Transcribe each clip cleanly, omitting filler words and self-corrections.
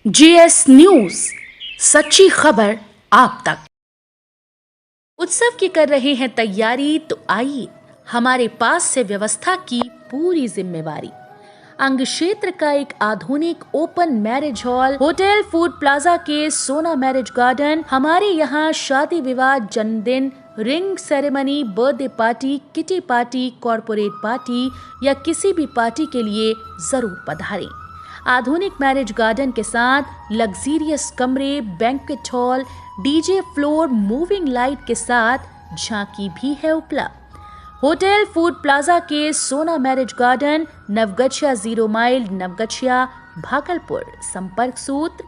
GS news, सच्ची खबर आप तक। उत्सव की कर रहे हैं तैयारी, तो आइए हमारे पास से व्यवस्था की पूरी जिम्मेवारी। अंग क्षेत्र का एक आधुनिक open marriage hall hotel food plaza के सोना मैरिज गार्डन। हमारे यहाँ शादी विवाह, जन्मदिन, ring ceremony, birthday party, kitty party, corporate party या किसी भी पार्टी के लिए जरूर पधारें। आधुनिक मैरिज गार्डन के साथ लग्जीरियस कमरे, banquet hall, DJ floor, moving light के साथ झांकी भी है उपलब्ध। होटल फूड प्लाजा के Sona marriage garden, Naugachia 0 mile, Naugachia, Bhagalpur. संपर्क सूत्र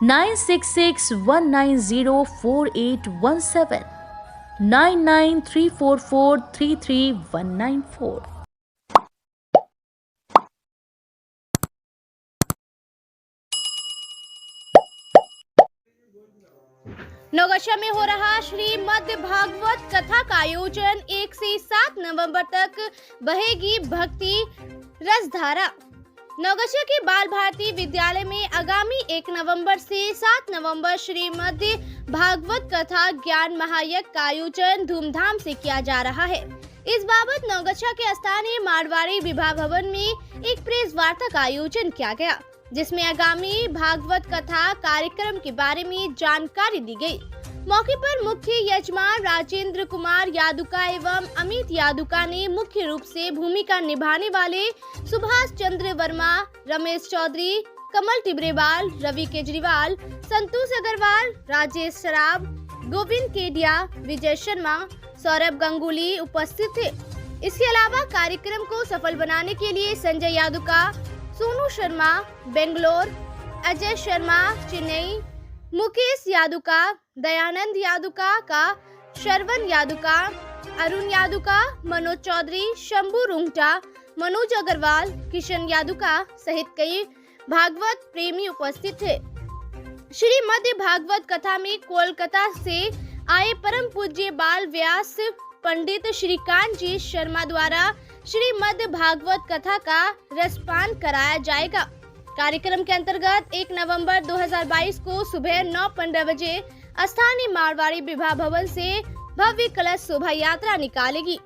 9661904817 9934433194। नवगछिया में हो रहा श्रीमद् भागवत कथा का आयोजन 1 से 7 नवंबर तक बहेगी भक्ति रसधारा। नवगछिया के बाल भारती विद्यालय में आगामी 1 नवंबर से 7 नवंबर श्रीमद् भागवत कथा ज्ञान महायज्ञ का आयोजन धूमधाम से किया जा रहा है। इस बाबत नवगछिया के स्थानीय मारवाड़ी विवाह भवन में एक प्रेस वार्ता का आयोजन किया गया, जिसमें आगामी भागवत कथा कार्यक्रम के बारे में जानकारी दी गई। मौके पर मुख्य यजमान राजेंद्र कुमार यादुका एवं अमित यादुका ने मुख्य रूप से भूमिका निभाने वाले सुभाष चंद्र वर्मा, रमेश चौधरी, कमल टिब्रेवाल, रवि केजरीवाल, संतोष अग्रवाल, राजेश सराब, गोविंद केडिया, विजय शर्मा, सौरभ गंगुली उपस्थित थे। इसके अलावा कार्यक्रम को सफल बनाने के लिए संजय यादुका, सोनू शर्मा बेंगलोर, अजय शर्मा चेन्नई, मुकेश यादुका, दयानंद यादुका का, श्रवण यादुका, अरुण यादुका, मनोज चौधरी, शंभू रुंगटा, मनोज अग्रवाल, किशन यादुका सहित कई भागवत प्रेमी उपस्थित थे। श्रीमद् भागवत कथा में कोलकाता से आए परम पूज्य बाल व्यास पंडित श्रीकांत जी शर्मा द्वारा श्रीमद् भागवत कथा का रसपान कराया जाएगा। कार्यक्रम के अंतर्गत 1 नवंबर 2022 को सुबह 9:15 बजे स्थानीय मारवाड़ी विवाह भवन से भव्य कलश शोभा यात्रा निकालेगी,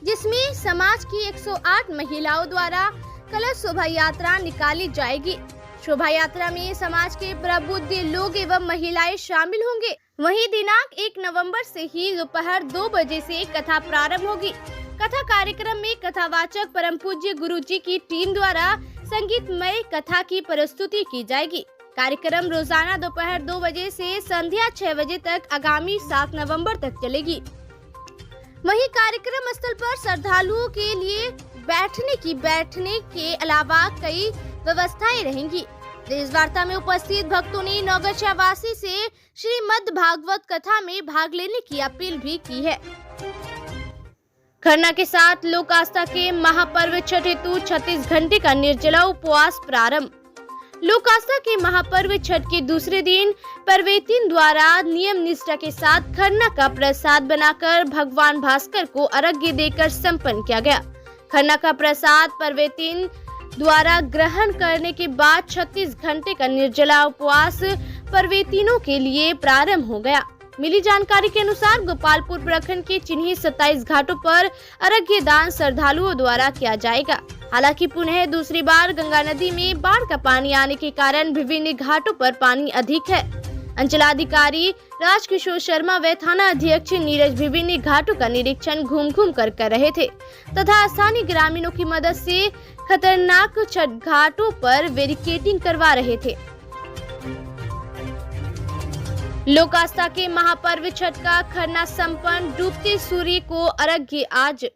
जिसमें समाज की 108 महिलाओं द्वारा कलश शोभा यात्रा निकाली जाएगी। शोभा यात्रा में समाज के प्रबुद्ध लोग एवं महिलाएं शामिल होंगे। वहीं दिनांक 1 नवंबर से ही दोपहर 2 बजे से कथा प्रारंभ होगी। कथा कार्यक्रम में कथावाचक परम पूज्य गुरु जी की टीम द्वारा संगीतमय कथा की प्रस्तुति की जाएगी। कार्यक्रम रोजाना दोपहर 2 बजे से संध्या 6 बजे तक आगामी 7 नवंबर तक चलेगी। वहीं कार्यक्रम स्थल पर श्रद्धालुओं के लिए बैठने के अलावा कई व्यवस्थाएं रहेंगी। इस वार्ता में उपस्थित भक्तों ने नवगछिया वासी से श्रीमद् भागवत कथा में भाग लेने की अपील भी की है। खरना के साथ लोक आस्था के महापर्व छठ हेतु 36 घंटे का निर्जला उपवास प्रारंभ। लोक आस्था के महापर्व छठ के दूसरे दिन पर्वतीन द्वारा नियम निष्ठा के साथ खरना का प्रसाद बनाकर भगवान भास्कर को अर्घ्य देकर संपन्न किया गया। खरना का प्रसाद पर्वतीन द्वारा ग्रहण करने के बाद 36 घंटे का निर्जला उपवास पर्वतीनों के लिए प्रारंभ हो गया। मिली जानकारी के अनुसार गोपालपुर प्रखंड के चिन्हित 27 घाटों पर अर्घ्य दान श्रद्धालुओं द्वारा किया जाएगा। हालांकि पुनः दूसरी बार गंगा नदी में बाढ़ का पानी आने के कारण विभिन्न घाटों पर पानी अधिक है। अंचलाधिकारी राजकिशोर शर्मा व थाना अध्यक्ष नीरज विभिन्न घाटों का निरीक्षण घूम कर रहे थे तथा स्थानीय ग्रामीणों की मदद से खतरनाक छठ घाटों पर बैरिकेडिंग करवा रहे थे। लोक आस्था के महापर्व छठ का खरना संपन्न। डूबते सूर्य को अर्घ्य आज।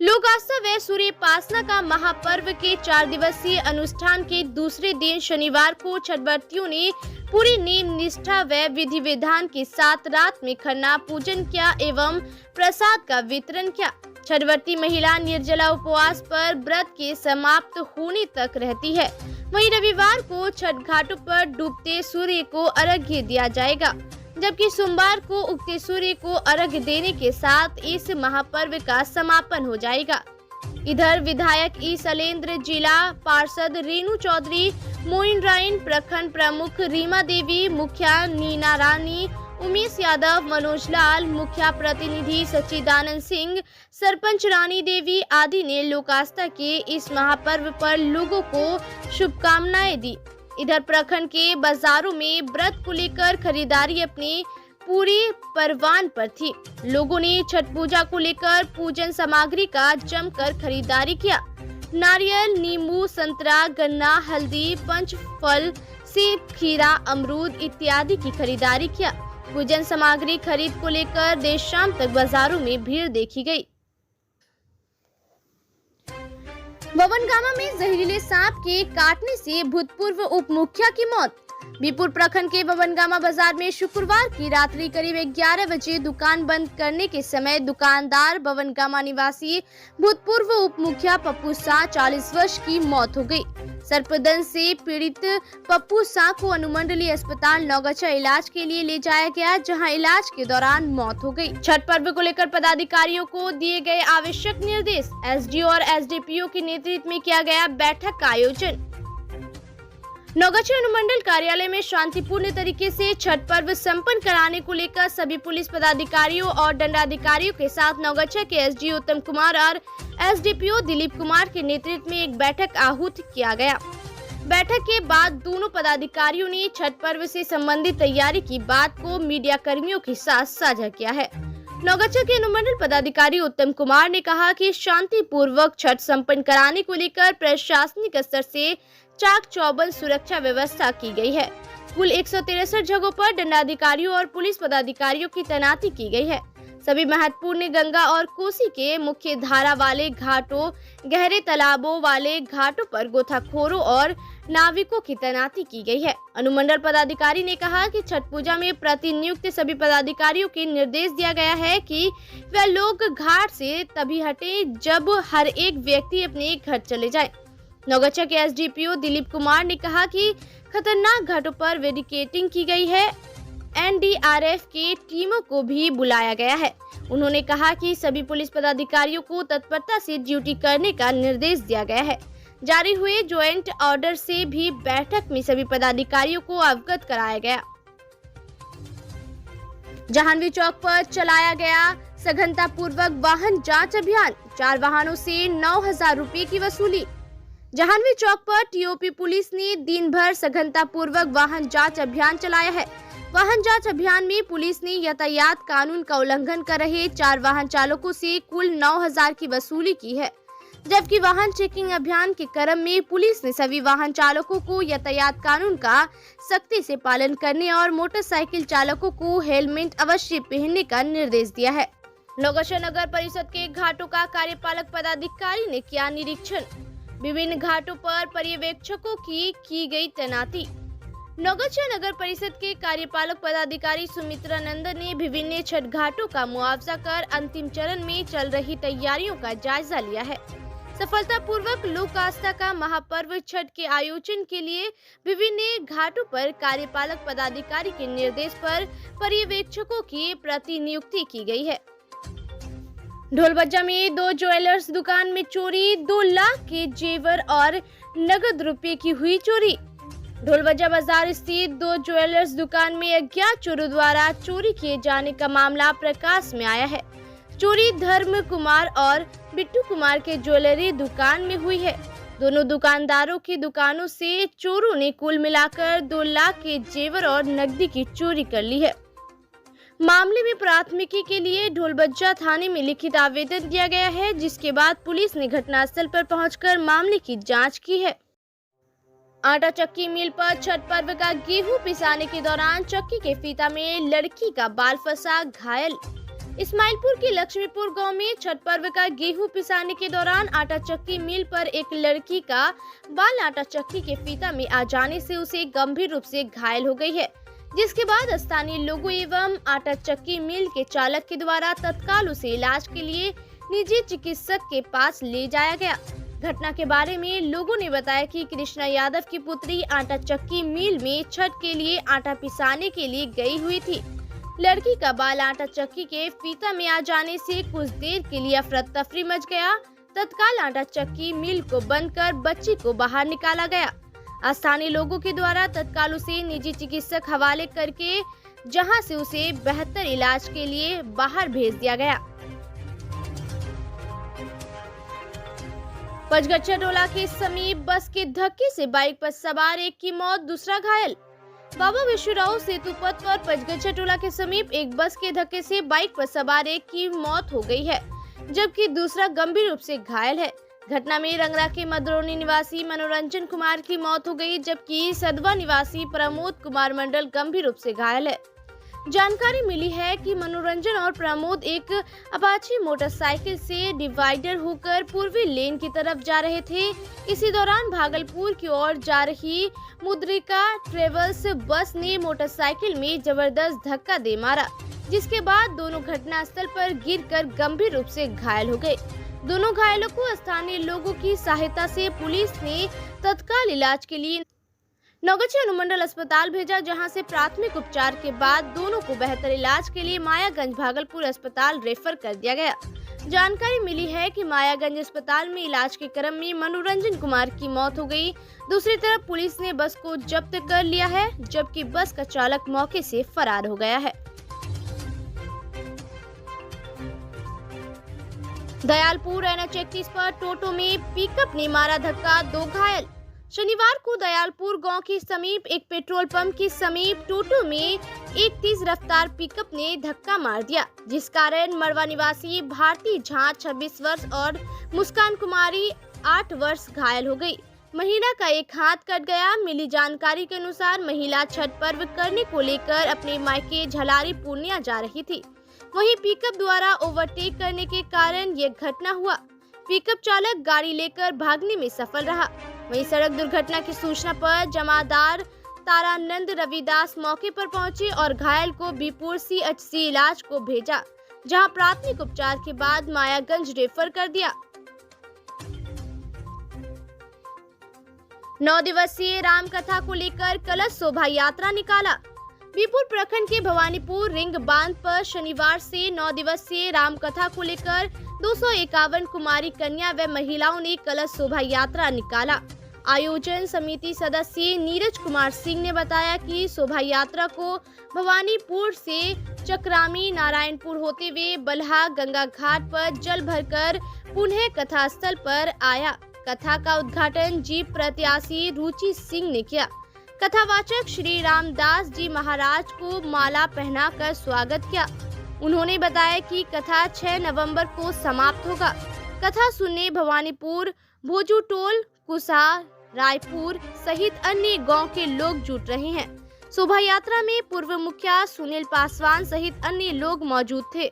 लोक आस्था व सूर्योपासना का महापर्व के 4 दिवसीय अनुष्ठान के दूसरे दिन शनिवार को छठव्रतियों ने पूरी नियम निष्ठा व विधि विधान के साथ रात में खरना पूजन किया एवं प्रसाद का वितरण किया। छठव्रती महिला निर्जला उपवास पर व्रत के समाप्त होने तक रहती है। वहीं रविवार को छठ घाटों पर डूबते सूर्य को अर्घ्य दिया जाएगा, जबकि सोमवार को उगते सूर्य को अर्घ्य देने के साथ इस महापर्व का समापन हो जाएगा। इधर विधायक ई शैलेंद्र, जिला पार्षद रेणु चौधरी, मोइन राइन, प्रखंड प्रमुख रीमा देवी, मुखिया नीना रानी, उमेश यादव, मनोज लाल, मुखिया प्रतिनिधि सच्चिदानंद सिंह, सरपंच रानी देवी आदि ने लोक आस्था के इस महापर्व पर लोगों को शुभकामनाएं दी। इधर प्रखंड के बाजारों में व्रत को लेकर खरीदारी अपनी पूरी परवान पर थी। लोगों ने छठ पूजा को लेकर पूजन सामग्री का जमकर खरीदारी किया। नारियल, नींबू, संतरा, गन्ना, हल्दी, पंचफल, सेब, खीरा, अमरूद इत्यादि की खरीदारी किया। पूजन सामग्री खरीद को लेकर देर शाम तक बाजारों में भीड़ देखी गई। बवनगामा में जहरीले सांप के काटने से भूतपूर्व उप मुखिया की मौत। बीरपुर प्रखंड के बवनगामा बाजार में शुक्रवार की रात्रि करीब 11 बजे दुकान बंद करने के समय दुकानदार बवनगामा निवासी भूतपूर्व उप मुखिया पप्पू शाह 40 वर्ष की मौत हो गई। सर्पदंश से पीड़ित पप्पू शाह को अनुमंडलीय अस्पताल नौगछा इलाज के लिए ले जाया गया, जहां इलाज के दौरान मौत हो गई। छठ पर्व को लेकर पदाधिकारियों को दिए गए आवश्यक निर्देश। एसडीओ और एसडीपीओ के नेतृत्व में किया गया बैठक का आयोजन। नौगछा अनुमंडल कार्यालय में शांतिपूर्ण तरीके से छठ पर्व संपन्न कराने को लेकर सभी पुलिस पदाधिकारियों और दंडाधिकारियों के साथ नौगछा के एसडीओ उत्तम कुमार और एसडीपीओ दिलीप कुमार के नेतृत्व में एक बैठक आहूत किया गया। बैठक के बाद दोनों पदाधिकारियों ने छठ पर्व से संबंधित तैयारी की बात को मीडिया कर्मियों के साथ साझा किया है। नौगछा के अनुमंडल पदाधिकारी उत्तम कुमार ने कहा कि शांतिपूर्वक छठ संपन्न कराने को लेकर प्रशासनिक स्तर से चाक चौबंद सुरक्षा व्यवस्था की गई है। कुल 163 जगहों पर दंडाधिकारियों और पुलिस पदाधिकारियों की तैनाती की गई है। सभी महत्वपूर्ण गंगा और कोसी के मुख्य धारा वाले घाटों, गहरे तालाबों वाले घाटों पर गोताखोरों और नाविकों की तैनाती की गई है। अनुमंडल पदाधिकारी ने कहा कि छठ पूजा में प्रतिनियुक्त सभी पदाधिकारियों को निर्देश दिया गया है कि वह लोग घाट से तभी हटे जब हर एक व्यक्ति अपने घर चले जाए। नौगछा के एसडीपीओ दिलीप कुमार ने कहा कि खतरनाक घाटों पर बैरिकेडिंग की गई है। एनडीआरएफ के टीमों को भी बुलाया गया है। उन्होंने कहा कि सभी पुलिस पदाधिकारियों को तत्परता से ड्यूटी करने का निर्देश दिया गया है। जारी हुए ज्वाइंट ऑर्डर से भी बैठक में सभी पदाधिकारियों को अवगत कराया गया। जहांगीर चौक पर चलाया गया सघनता पूर्वक वाहन जांच अभियान। 4 वाहनों से 9,000 रुपए की वसूली। जहांगीर चौक पर टीओपी पुलिस ने दिन भर सघनता पूर्वक वाहन जांच अभियान चलाया है। वाहन जांच अभियान में पुलिस ने यातायात कानून का उल्लंघन कर रहे 4 वाहन चालकों से कुल 9,000 की वसूली की है, जबकि वाहन चेकिंग अभियान के क्रम में पुलिस ने सभी वाहन चालकों को यातायात कानून का सख्ती से पालन करने और मोटरसाइकिल चालकों को हेलमेट अवश्य पहनने का निर्देश दिया है। नौगछा नगर परिषद के घाटों का कार्यपालक पदाधिकारी ने किया निरीक्षण। विभिन्न घाटों पर पर्यवेक्षकों की गई तैनाती। नौगछा नगर परिषद के कार्यपालक पदाधिकारी सुमित्रा नंदन ने विभिन्न छठ घाटों का मुआवजा कर अंतिम चरण में चल रही तैयारियों का जायजा लिया है। सफलतापूर्वक लोक आस्था का महापर्व छठ के आयोजन के लिए विभिन्न घाटों पर कार्यपालक पदाधिकारी के निर्देश पर पर्यवेक्षकों की प्रतिनियुक्ति की गई है। ढोलबज्जा में 2 ज्वेलर्स दुकान में चोरी। 2 लाख के जेवर और नगद रुपए की हुई चोरी। ढोलबज्जा बाजार स्थित 2 ज्वेलर्स दुकान में अज्ञात चोरों द्वारा चोरी किए जाने का मामला प्रकाश में आया है। चोरी धर्म कुमार और बिट्टू कुमार के ज्वेलरी दुकान में हुई है। दोनों दुकानदारों की दुकानों से चोरों ने कुल मिलाकर 2 लाख के जेवर और नकदी की चोरी कर ली है। मामले में प्राथमिकी के लिए ढोलबज्जा थाने में लिखित आवेदन दिया गया है, जिसके बाद पुलिस ने घटनास्थल पर पहुंचकर मामले की जांच की है। आटा चक्की मिल पर छठ पर्व का गेहूं पिसाने के दौरान चक्की के फीता में लड़की का बाल फंसा, घायल। इस्माइलपुर के लक्ष्मीपुर गांव में छठ पर्व का गेहूं पिसाने के दौरान आटा चक्की मिल पर एक लड़की का बाल आटा चक्की के फीता में आ जाने से उसे गंभीर रूप से घायल हो गई है, जिसके बाद स्थानीय लोगों एवं आटा चक्की मिल के चालक के द्वारा तत्काल उसे इलाज के लिए निजी चिकित्सक के पास ले जाया गया। घटना के बारे में लोगों ने बताया कि कृष्णा यादव की पुत्री आटा चक्की मिल में छठ के लिए आटा पिसाने के लिए गई हुई थी। लड़की का बाल आटा चक्की के फीता में आ जाने से कुछ देर के लिए अफरा तफरी मच गया। तत्काल आटा चक्की मिल को बंद कर बच्ची को बाहर निकाला गया। स्थानीय लोगों के द्वारा तत्काल उसे निजी चिकित्सक हवाले करके जहां से उसे बेहतर इलाज के लिए बाहर भेज दिया गया। पचगच्छा टोला के समीप बस के धक्के से बाइक पर सवार एक की मौत, दूसरा घायल। बाबा विश्वराव सेतु पथ पर पचगच्छा टोला के समीप एक बस के धक्के से बाइक पर सवार एक की मौत हो गई है, जबकि दूसरा गंभीर रूप से घायल है। घटना में रंगरा के मदरोनी निवासी मनोरंजन कुमार की मौत हो गई, जबकि सदवा निवासी प्रमोद कुमार मंडल गंभीर रूप से घायल है। जानकारी मिली है कि मनोरंजन और प्रमोद एक अपाची मोटरसाइकिल से डिवाइडर होकर पूर्वी लेन की तरफ जा रहे थे। इसी दौरान भागलपुर की ओर जा रही मुद्रिका ट्रेवल्स बस ने मोटरसाइकिल में जबरदस्त धक्का दे मारा, जिसके बाद दोनों घटनास्थल पर गिरकर गंभीर रूप से घायल हो गए। दोनों घायलों को स्थानीय लोगों की सहायता से पुलिस ने तत्काल इलाज के लिए नौगछिया अनुमंडल अस्पताल भेजा, जहां से प्राथमिक उपचार के बाद दोनों को बेहतर इलाज के लिए मायागंज भागलपुर अस्पताल रेफर कर दिया गया। जानकारी मिली है कि मायागंज अस्पताल में इलाज के क्रम में मनोरंजन कुमार की मौत हो गई। दूसरी तरफ पुलिस ने बस को जब्त कर लिया है, जबकि बस का चालक मौके से फरार हो गया है। दयालपुर NH-31 पर टोटो में पिकअप ने मारा धक्का, 2 घायल। शनिवार को दयालपुर गांव के समीप एक पेट्रोल पंप के समीप टोटो में एक तेज रफ्तार पिकअप ने धक्का मार दिया, जिस कारण मड़वा निवासी भारती झा 26 वर्ष और मुस्कान कुमारी 8 वर्ष घायल हो गई। महिला का एक हाथ कट गया। मिली जानकारी के अनुसार महिला छठ पर्व करने को लेकर अपने मायके झलारी पूर्णिया जा रही थी। वहीं पिकअप द्वारा ओवरटेक करने के कारण यह घटना हुआ। पिकअप चालक गाड़ी लेकर भागने में सफल रहा। वहीं सड़क दुर्घटना की सूचना पर जमादार तारानंद रविदास मौके पर पहुंचे और घायल को बीपुर CHC इलाज को भेजा, जहां प्राथमिक उपचार के बाद मायागंज रेफर कर दिया। 9 दिवसीय राम कथा को लेकर कलश शोभा यात्रा निकाला। बीपुर प्रखंड के भवानीपुर रिंग बांध पर शनिवार से 9 दिवसीय राम कथा को लेकर 251 कुमारी कन्या व महिलाओं ने कलश शोभा यात्रा निकाला। आयोजन समिति सदस्य नीरज कुमार सिंह ने बताया कि शोभा यात्रा को भवानीपुर से चक्रामी नारायणपुर होते हुए बल्हा गंगा घाट पर जल भरकर पुनः कथा स्थल पर आया। कथा का उद्घाटन जीप प्रत्याशी रुचि सिंह ने किया। कथावाचक श्री रामदास जी महाराज को माला पहनाकर स्वागत किया। उन्होंने बताया कि कथा 6 नवंबर को समाप्त होगा। कथा सुनने भवानीपुर, भोजूटोल, कुसा, रायपुर सहित अन्य गांव के लोग जुट रहे हैं। शोभा यात्रा में पूर्व मुखिया सुनील पासवान सहित अन्य लोग मौजूद थे।